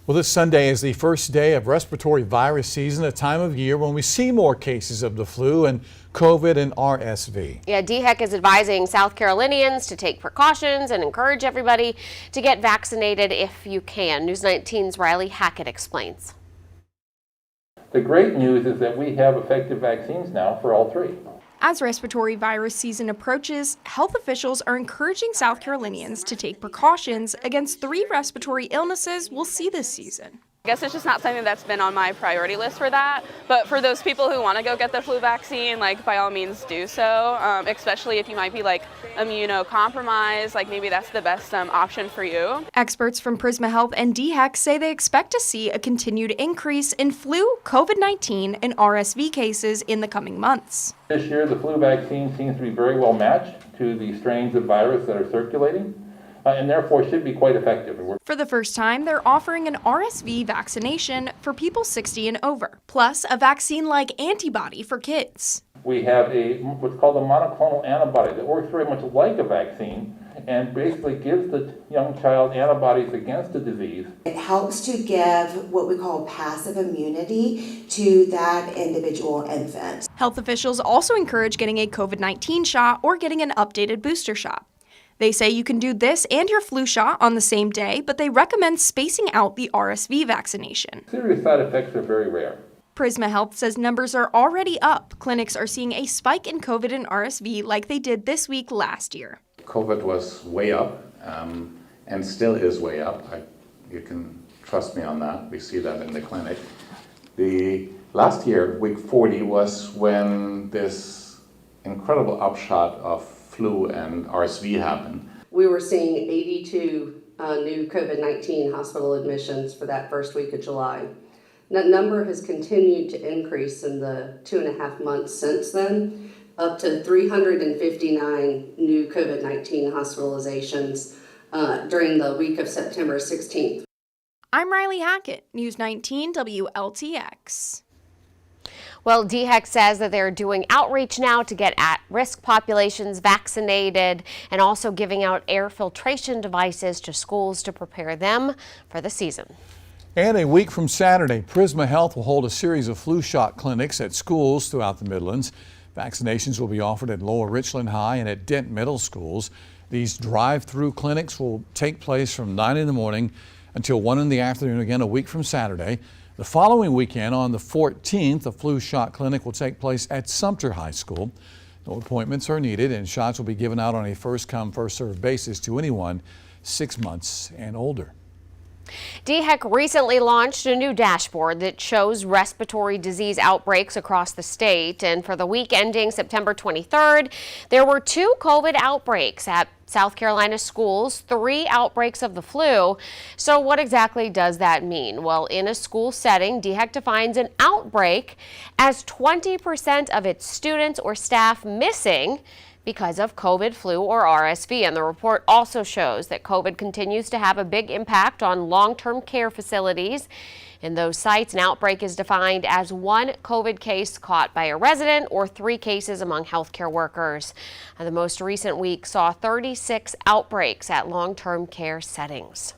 Well, this Sunday is the first day of respiratory virus season, a time of year when we see more cases of the flu and COVID and RSV. Yeah, DHEC is advising South Carolinians to take precautions and encourage everybody to get vaccinated if you can. News 19's Riley Hackett explains. The great news is that we have effective vaccines now for all three. As respiratory virus season approaches, health officials are encouraging South Carolinians to take precautions against 3 respiratory illnesses we'll see this season. I guess it's just not something that's been on my priority list for that, but for those people who want to go get the flu vaccine, by all means do so, especially if you might be immunocompromised, maybe that's the best option for you. Experts from Prisma Health and DHEC say they expect to see a continued increase in flu, COVID-19, and RSV cases in the coming months. This year, the flu vaccine seems to be very well matched to the strains of virus that are circulating, and therefore should be quite effective. For the first time, they're offering an RSV vaccination for people 60 and over, plus a vaccine-like antibody for kids. We have what's called a monoclonal antibody that works very much like a vaccine and basically gives the young child antibodies against the disease. It helps to give what we call passive immunity to that individual infant. Health officials also encourage getting a COVID-19 shot or getting an updated booster shot. They say you can do this and your flu shot on the same day, but they recommend spacing out the RSV vaccination. Serious side effects are very rare. Prisma Health says numbers are already up. Clinics are seeing a spike in COVID and RSV like they did this week last year. COVID was way up and still is way up. You can trust me on that. We see that in the clinic. The last year, week 40, was when this incredible upshot of flu and RSV happened. We were seeing 82 new COVID-19 hospital admissions for that first week of July. That number has continued to increase in the 2.5 months since then, up to 359 new COVID-19 hospitalizations during the week of September 16th. I'm Riley Hackett, News 19 WLTX. Well, DHEC says that they're doing outreach now to get at-risk populations vaccinated and also giving out air filtration devices to schools to prepare them for the season. And a week from Saturday, Prisma Health will hold a series of flu shot clinics at schools throughout the Midlands. Vaccinations will be offered at Lower Richland High and at Dent Middle Schools. These drive-through clinics will take place from 9 in the morning until 1 in the afternoon, again a week from Saturday. The following weekend, on the 14th, a flu shot clinic will take place at Sumter High School. No appointments are needed, and shots will be given out on a first-come, first-served basis to anyone 6 months and older. DHEC recently launched a new dashboard that shows respiratory disease outbreaks across the state. And for the week ending September 23rd, there were 2 COVID outbreaks at South Carolina schools, 3 outbreaks of the flu. So what exactly does that mean? Well, in a school setting, DHEC defines an outbreak as 20% of its students or staff missing because of COVID, flu, or RSV. And the report also shows that COVID continues to have a big impact on long-term care facilities. In those sites, an outbreak is defined as 1 COVID case caught by a resident or 3 cases among healthcare workers. And the most recent week saw 36 outbreaks at long-term care settings.